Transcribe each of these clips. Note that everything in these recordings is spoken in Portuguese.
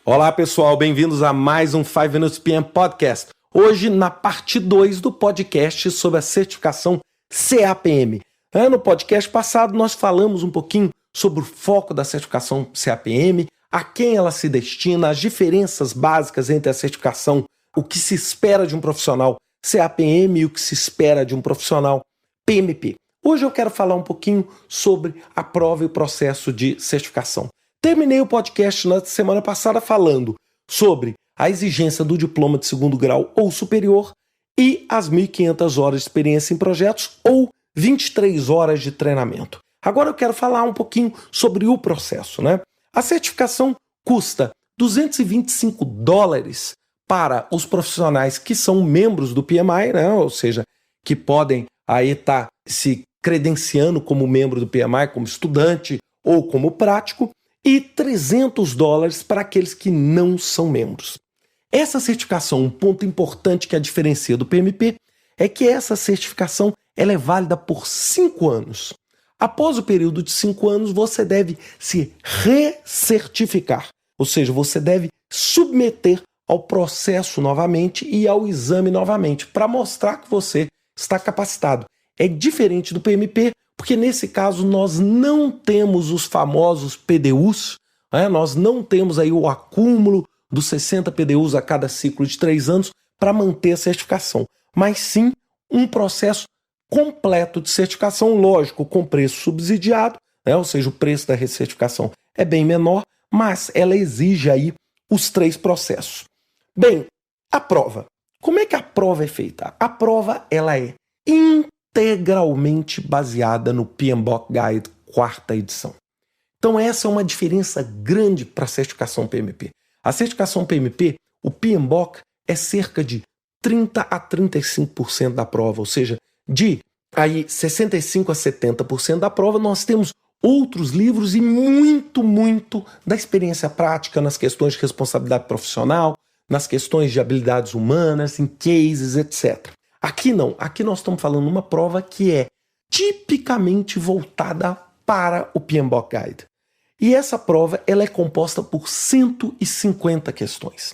Olá pessoal, bem-vindos a mais um 5 Minutes PM Podcast. Hoje na parte 2 do podcast sobre a certificação CAPM. No podcast passado nós falamos um pouquinho sobre o foco da certificação CAPM, a quem ela se destina, as diferenças básicas entre a certificação, o que se espera de um profissional CAPM e o que se espera de um profissional PMP. Hoje eu quero falar um pouquinho sobre a prova e o processo de certificação. Terminei o podcast na semana passada falando sobre a exigência do diploma de segundo grau ou superior e as 1.500 horas de experiência em projetos ou 23 horas de treinamento. Agora eu quero falar um pouquinho sobre o processo, A certificação custa $225 para os profissionais que são membros do PMI, Ou seja, que podem aí estar se credenciando como membro do PMI, como estudante ou como prático, e $300 para aqueles que não são membros. Essa certificação, um ponto importante que a diferencia do PMP, é que essa certificação ela é válida por 5 anos. Após o período de 5 anos, você deve se recertificar, ou seja, você deve submeter ao processo novamente e ao exame novamente, para mostrar que você está capacitado. É diferente do PMP, porque nesse caso nós não temos os famosos PDUs, nós não temos aí o acúmulo dos 60 PDUs a cada ciclo de 3 anos para manter a certificação, mas sim um processo completo de certificação, lógico, com preço subsidiado, ou seja, o preço da recertificação é bem menor, mas ela exige aí os 3 processos. Bem, a prova. Como é que a prova é feita? A prova ela é integralmente baseada no PMBOK Guide 4ª edição. Então essa é uma diferença grande para a certificação PMP. A certificação PMP, o PMBOK é cerca de 30 a 35% da prova, ou seja, de aí 65 a 70% da prova nós temos outros livros e muito da experiência prática nas questões de responsabilidade profissional, nas questões de habilidades humanas, em cases, etc. Aqui não, aqui nós estamos falando de uma prova que é tipicamente voltada para o PMBOK Guide. E essa prova ela é composta por 150 questões.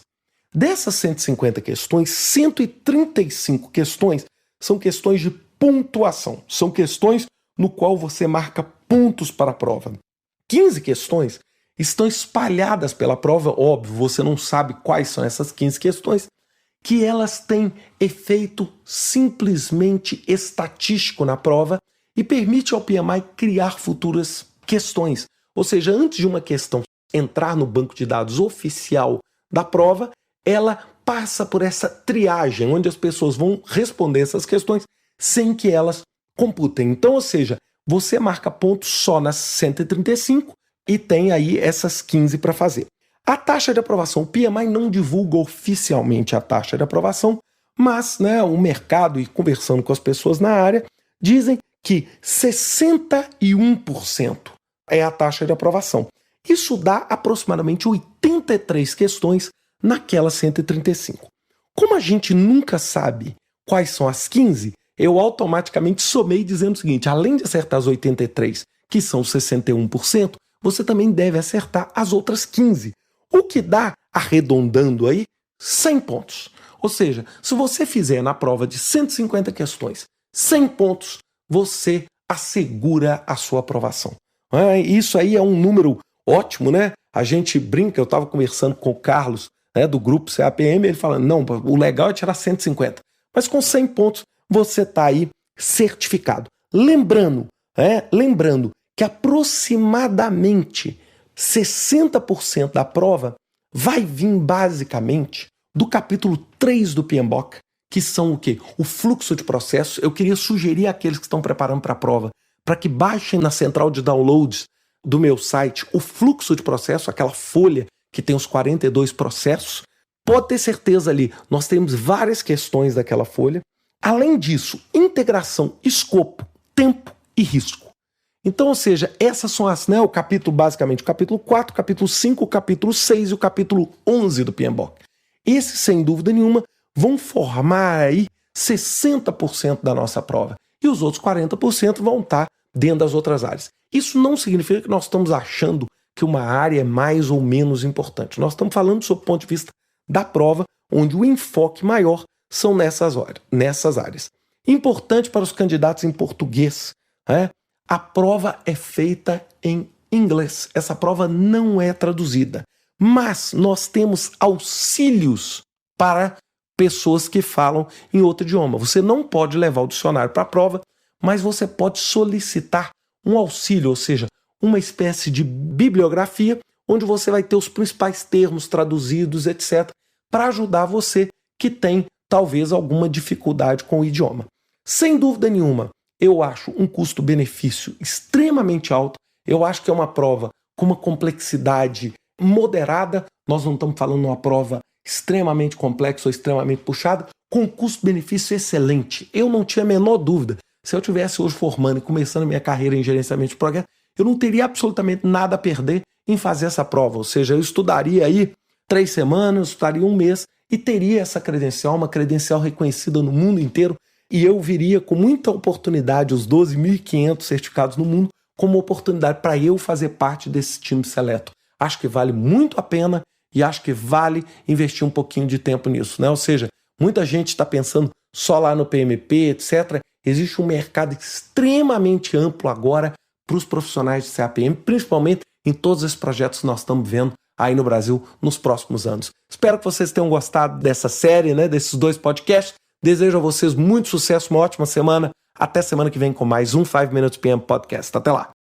Dessas 150 questões, 135 questões são questões de pontuação. São questões no qual você marca pontos para a prova. 15 questões estão espalhadas pela prova, óbvio, você não sabe quais são essas 15 questões, que elas têm efeito simplesmente estatístico na prova e permite ao PMI criar futuras questões. Ou seja, antes de uma questão entrar no banco de dados oficial da prova, ela passa por essa triagem, onde as pessoas vão responder essas questões sem que elas computem. Então, ou seja, você marca pontos só nas 135 e tem aí essas 15 para fazer. A taxa de aprovação, o PMI não divulga oficialmente a taxa de aprovação, mas o mercado e conversando com as pessoas na área, dizem que 61% é a taxa de aprovação. Isso dá aproximadamente 83 questões naquelas 135. Como a gente nunca sabe quais são as 15, eu automaticamente somei dizendo o seguinte, além de acertar as 83, que são 61%, você também deve acertar as outras 15. O que dá, arredondando aí, 100 pontos. Ou seja, se você fizer na prova de 150 questões, 100 pontos, você assegura a sua aprovação. Isso aí é um número ótimo, A gente brinca, eu estava conversando com o Carlos, do grupo CAPM, ele falando, não, o legal é tirar 150. Mas com 100 pontos, você está aí certificado. Lembrando que aproximadamente 60% da prova vai vir basicamente do capítulo 3 do PMBOK, que são o quê? O fluxo de processo. Eu queria sugerir àqueles que estão preparando para a prova, para que baixem na central de downloads do meu site o fluxo de processo, aquela folha que tem os 42 processos. Pode ter certeza ali, nós temos várias questões daquela folha. Além disso, integração, escopo, tempo e risco. Então, ou seja, essas são o capítulo, basicamente, o capítulo 4, o capítulo 5, o capítulo 6 e o capítulo 11 do PMBOK. Esses, sem dúvida nenhuma, vão formar aí 60% da nossa prova. E os outros 40% vão estar dentro das outras áreas. Isso não significa que nós estamos achando que uma área é mais ou menos importante. Nós estamos falando sob o ponto de vista da prova, onde o enfoque maior são nessas áreas. Importante para os candidatos em português, né? A prova é feita em inglês. Essa prova não é traduzida. Mas nós temos auxílios para pessoas que falam em outro idioma. Você não pode levar o dicionário para a prova, mas você pode solicitar um auxílio, ou seja, uma espécie de bibliografia, onde você vai ter os principais termos traduzidos, etc., para ajudar você que tem, talvez, alguma dificuldade com o idioma. Sem dúvida nenhuma, eu acho um custo-benefício extremamente alto. Eu acho que é uma prova com uma complexidade moderada. Nós não estamos falando de uma prova extremamente complexa ou extremamente puxada, com um custo-benefício excelente. Eu não tinha a menor dúvida. Se eu tivesse hoje formando e começando a minha carreira em gerenciamento de projetos, eu não teria absolutamente nada a perder em fazer essa prova. Ou seja, eu estudaria aí 3 semanas, estudaria 1 mês e teria essa credencial, uma credencial reconhecida no mundo inteiro, e eu viria com muita oportunidade os 12.500 certificados no mundo como oportunidade para eu fazer parte desse time seleto. Acho que vale muito a pena e acho que vale investir um pouquinho de tempo nisso, né? Ou seja, muita gente está pensando só lá no PMP, etc. Existe um mercado extremamente amplo agora para os profissionais de CAPM, principalmente em todos esses projetos que nós estamos vendo aí no Brasil nos próximos anos. Espero que vocês tenham gostado dessa série, né, desses 2 podcasts. Desejo a vocês muito sucesso, uma ótima semana. Até semana que vem com mais um 5 Minutes PM Podcast. Até lá!